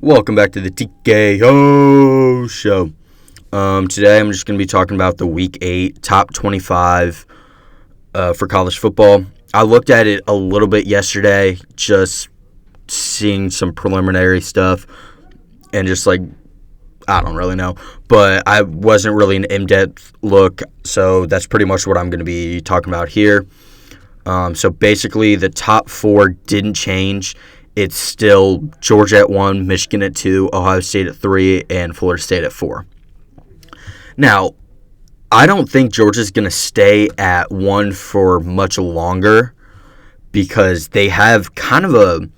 Welcome back to the TKO Show. Today I'm just going to be talking about the Week 8 top 25 for college football. I looked at it a little bit yesterday, just seeing some preliminary stuff, and just I don't really know. But I wasn't really an in-depth look, so that's pretty much what I'm going to be talking about here. So basically, the top 4 didn't change. It's still Georgia at 1, Michigan at 2, Ohio State at 3, and Florida State at 4. Now, I don't think Georgia's going to stay at 1 for much longer because they have kind of a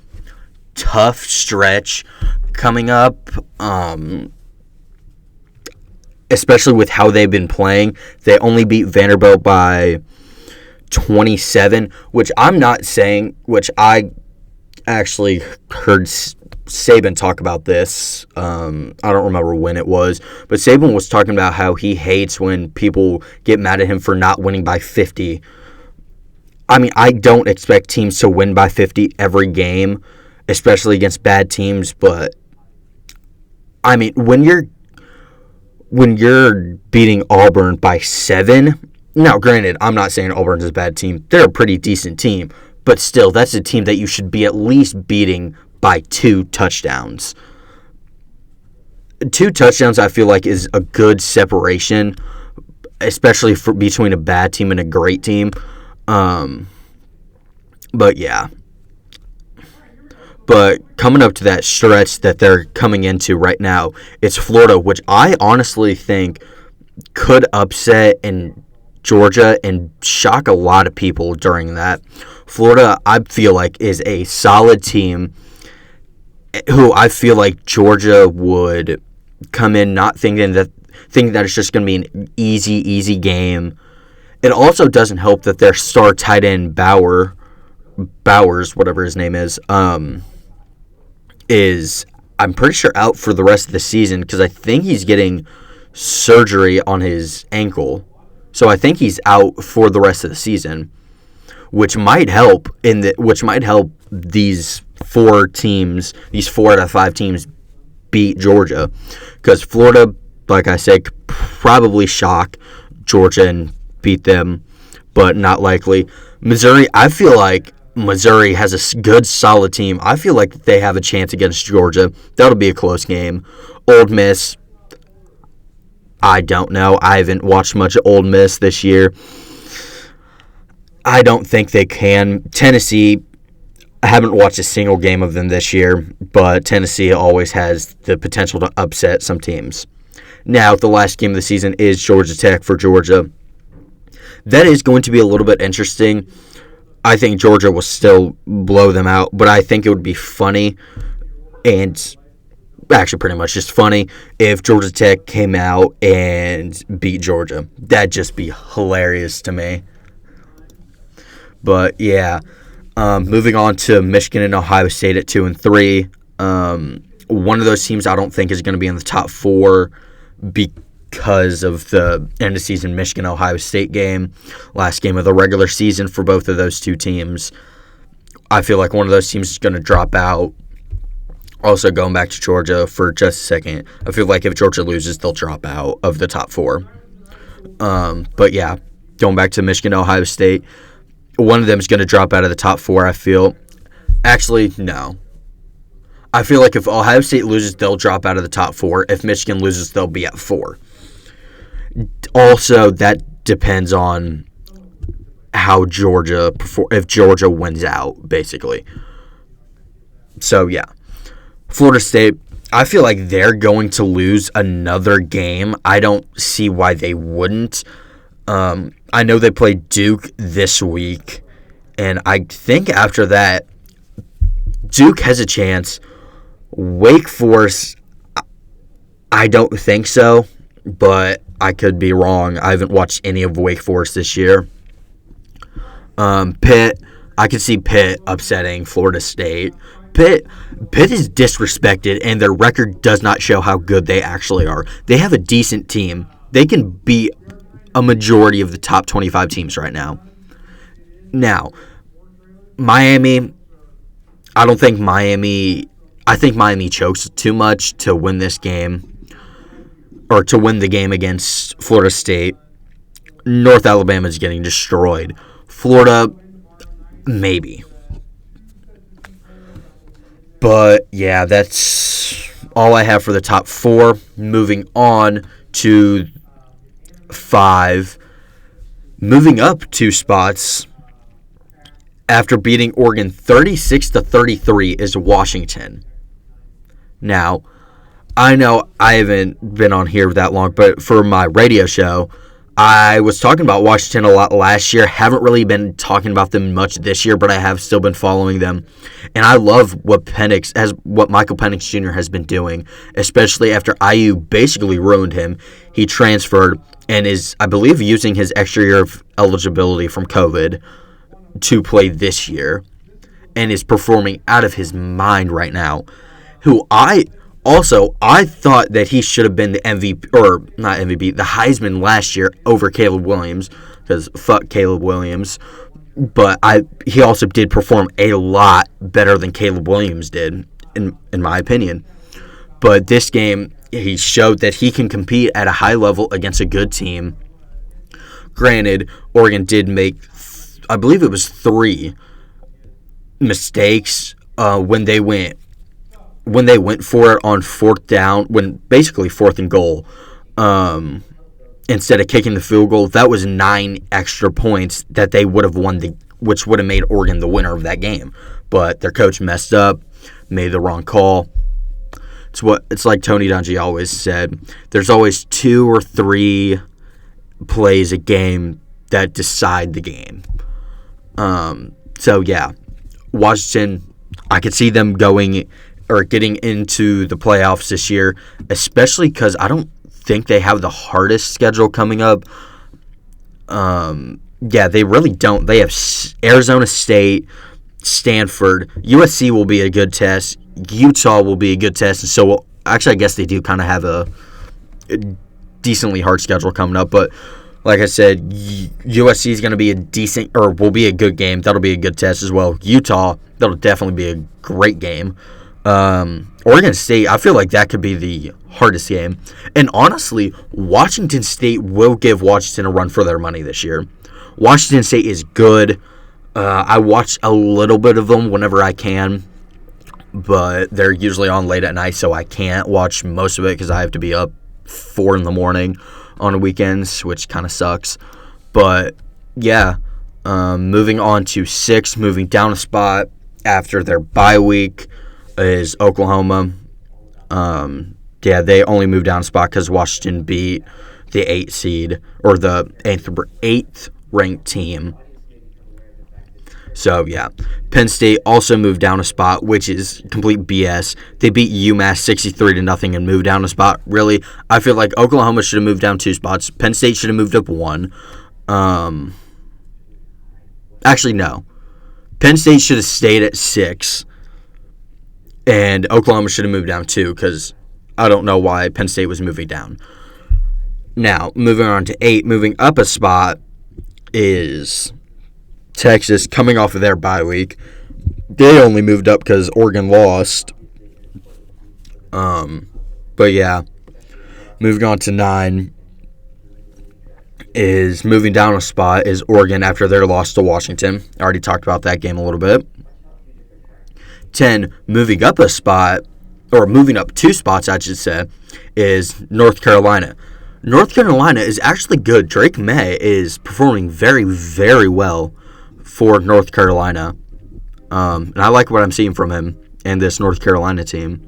tough stretch coming up, especially with how they've been playing. They only beat Vanderbilt by 27, which I'm not saying, which I actually heard Saban talk about this. I don't remember when it was, but Saban was talking about how he hates when people get mad at him for not winning by 50. I mean, I don't expect teams to win by 50 every game, especially against bad teams, but I mean, when you're beating Auburn by 7, now granted, I'm not saying Auburn's a bad team. They're a pretty decent team. But still, that's a team that you should be at least beating by 2 touchdowns. 2 touchdowns, I feel like, is a good separation, especially between a bad team and a great team. But yeah. But coming up to that stretch that they're coming into right now, it's Florida, which I honestly think could upset Georgia and shock a lot of people during that. Florida, I feel like, is a solid team who I feel like Georgia would come in not thinking that it's just going to be an easy game. It also doesn't help that their star tight end Bowers, whatever his name is I'm pretty sure out for the rest of the season because I think he's getting surgery on his ankle. So I think he's out for the rest of the season, which might help these 4 teams, these 4 out of 5 teams beat Georgia, because Florida, like I said, could probably shock Georgia and beat them, but not likely. Missouri, I feel like Missouri has a good, solid team. I feel like they have a chance against Georgia. That'll be a close game. Ole Miss, I don't know. I haven't watched much of Ole Miss this year. I don't think they can. Tennessee, I haven't watched a single game of them this year, but Tennessee always has the potential to upset some teams. Now, the last game of the season is Georgia Tech for Georgia. That is going to be a little bit interesting. I think Georgia will still blow them out, but I think it would be funny and actually pretty much just funny if Georgia Tech came out and beat Georgia. That'd just be hilarious to me. But yeah, moving on to Michigan and Ohio State at 2 and 3. One of those teams I don't think is going to be in the top 4 because of the end of season Michigan-Ohio State game, last game of the regular season for both of those 2 teams. I feel like one of those teams is going to drop out. Also, going back to Georgia for just a second, I feel like if Georgia loses, they'll drop out of the top 4. But yeah, going back to Michigan, Ohio State, one of them is going to drop out of the top 4, I feel. Actually, no. I feel like if Ohio State loses, they'll drop out of the top 4. If Michigan loses, they'll be at 4. Also, that depends on how Georgia performs, if Georgia wins out, basically. So, yeah. Florida State, I feel like they're going to lose another game. I don't see why they wouldn't. I know they play Duke this week, and I think after that, Duke has a chance. Wake Forest, I don't think so, but I could be wrong. I haven't watched any of Wake Forest this year. Pitt, I could see Pitt upsetting Florida State. Pitt is disrespected, and their record does not show how good they actually are. They have a decent team. They can beat a majority of the top 25 teams right now. Now, Miami, I don't think Miami I think Miami chokes too much to win this game, or to win the game against Florida State. North Alabama is getting destroyed. Florida, maybe. But, yeah, that's all I have for the top 4. Moving on to 5. Moving up 2 spots after beating Oregon 36-33 is Washington. Now, I know I haven't been on here that long, but for my radio show, I was talking about Washington a lot last year. Haven't really been talking about them much this year, but I have still been following them. And I love what Michael Penix Jr. has been doing, especially after IU basically ruined him. He transferred and is, I believe, using his extra year of eligibility from COVID to play this year, and is performing out of his mind right now. I thought that he should have been the MVP, or not MVP, the Heisman last year over Caleb Williams, because fuck Caleb Williams. But he also did perform a lot better than Caleb Williams did, in my opinion. But this game, he showed that he can compete at a high level against a good team. Granted, Oregon did make, I believe it was 3 mistakes when they went for it on 4th down, basically 4th and goal, instead of kicking the field goal. That was 9 extra points that they would have won, which would have made Oregon the winner of that game. But their coach messed up, made the wrong call. It's like Tony Dungy always said. There's always 2 or 3 plays a game that decide the game. So yeah, Washington, I could see them getting into the playoffs this year, especially because I don't think they have the hardest schedule coming up. Yeah, they really don't. They have Arizona State, Stanford, USC will be a good test, Utah will be a good test, and so actually I guess they do kind of have a decently hard schedule coming up, but like I said, USC is going to be will be a good game. That'll be a good test as well. Utah, that'll definitely be a great game. Oregon State, I feel like that could be the hardest game. And honestly, Washington State will give Washington a run for their money this year. Washington State is good. I watch a little bit of them whenever I can, but they're usually on late at night, so I can't watch most of it because I have to be up 4 in the morning on the weekends, which kind of sucks. But yeah, moving on to 6, moving down a spot after their bye week is Oklahoma. Yeah, they only moved down a spot because Washington beat the 8th seed, or the 8th ranked team. So yeah, Penn State also moved down a spot, which is complete BS. They beat UMass 63-0 and moved down a spot. Really, I feel like Oklahoma should have moved down 2 spots. Penn State should have moved up 1. Actually, no. Penn State should have stayed at 6, and Oklahoma should have moved down 2, because I don't know why Penn State was moving down. Now, moving on to 8, moving up a spot is Texas, coming off of their bye week. They only moved up because Oregon lost. But yeah, moving on to 9 is moving down a spot is Oregon after their loss to Washington. I already talked about that game a little bit. 10, moving up a spot, or moving up 2 spots, I should say, is North Carolina. North Carolina is actually good. Drake May is performing very, very well for North Carolina. And I like what I'm seeing from him and this North Carolina team.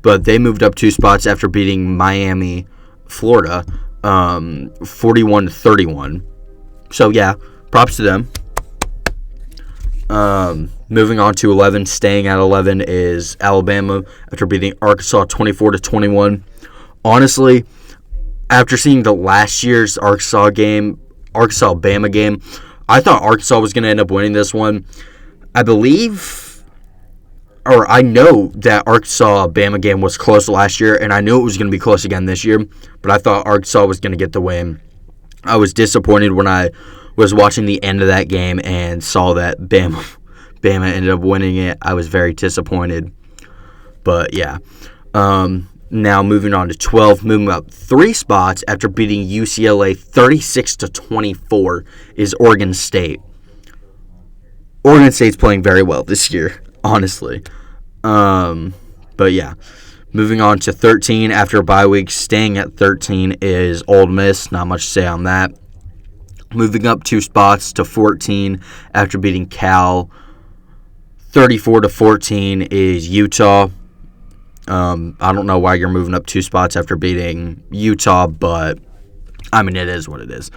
But they moved up 2 spots after beating Miami, Florida, 41-31. So, yeah, props to them. Moving on to 11, staying at 11 is Alabama after beating Arkansas 24-21. Honestly, after seeing the last year's Arkansas-Bama game, I thought Arkansas was going to end up winning this one. I know that Arkansas-Bama game was close last year, and I knew it was going to be close again this year, but I thought Arkansas was going to get the win. I was disappointed when I was watching the end of that game and saw that Bama ended up winning it. I was very disappointed. But yeah. Now moving on to 12, moving up 3 spots after beating UCLA 36-24 is Oregon State. Oregon State's playing very well this year, honestly. But yeah. Moving on to 13 after a bye week, staying at 13 is Ole Miss. Not much to say on that. Moving up 2 spots to 14 after beating Cal 34-14 is Utah. I don't know why you're moving up 2 spots after beating Utah, but I mean, it is what it is.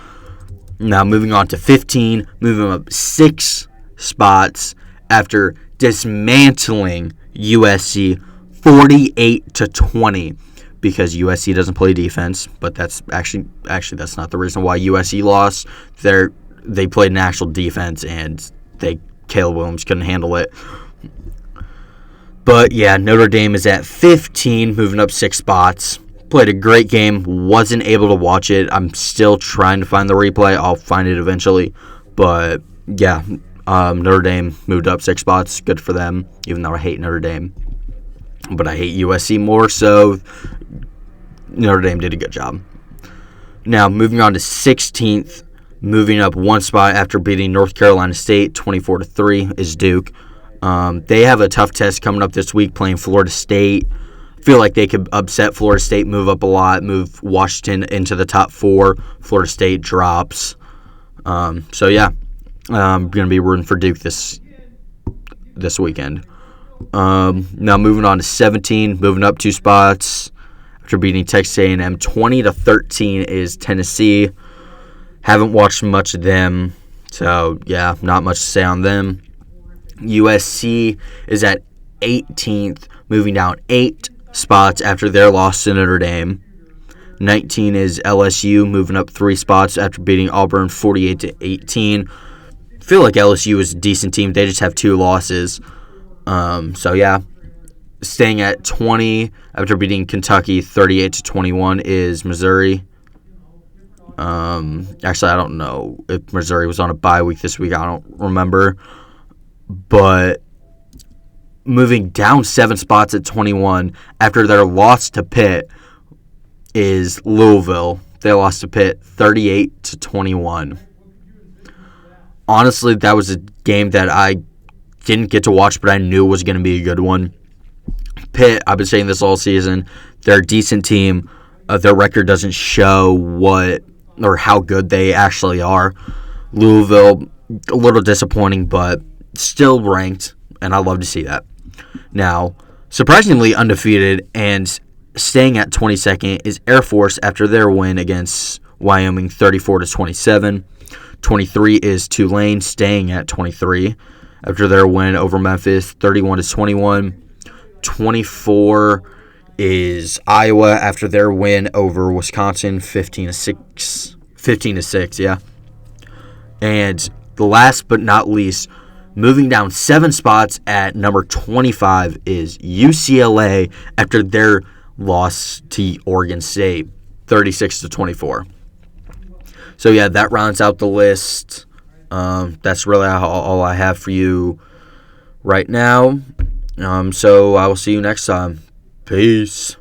Now moving on to 15, moving up 6 spots after dismantling USC 48-20 because USC doesn't play defense, but that's actually that's not the reason why USC lost. They played an actual defense and Caleb Williams couldn't handle it. But yeah, Notre Dame is at 15, moving up 6 spots. Played a great game, wasn't able to watch it. I'm still trying to find the replay. I'll find it eventually. But yeah, Notre Dame moved up 6 spots. Good for them, even though I hate Notre Dame. But I hate USC more, so Notre Dame did a good job. Now, moving on to 16th, moving up 1 spot after beating North Carolina State 24-3 is Duke. They have a tough test coming up this week playing Florida State. I feel like they could upset Florida State, move up a lot, move Washington into the top 4. Florida State drops. So yeah, I'm going to be rooting for Duke this weekend. Now moving on to 17, moving up 2 spots after beating Texas A&M 20-13 is Tennessee. Haven't watched much of them, so yeah, not much to say on them. USC is at 18th, moving down 8 spots after their loss to Notre Dame. 19 is LSU, moving up 3 spots after beating Auburn 48-18. I feel like LSU is a decent team. They just have 2 losses. So yeah, staying at 20 after beating Kentucky 38-21 is Missouri. Actually, I don't know if Missouri was on a bye week this week. I don't remember. But moving down 7 spots at 21 after their loss to Pitt is Louisville. They lost to Pitt 38-21. Honestly, that was a game that I didn't get to watch, but I knew was going to be a good one. Pitt, I've been saying this all season, they're a decent team. Their record doesn't show what or how good they actually are. Louisville, a little disappointing, but still ranked, and I love to see that. Now, surprisingly undefeated and staying at 22nd is Air Force after their win against Wyoming 34-27. 23 is Tulane, staying at 23 after their win over Memphis 31-21. 24 is Iowa after their win over Wisconsin 15-6, yeah. And the last but not least, moving down 7 spots at number 25 is UCLA after their loss to Oregon State 36-24. So yeah, that rounds out the list. That's really all I have for you right now. So I will see you next time. Peace.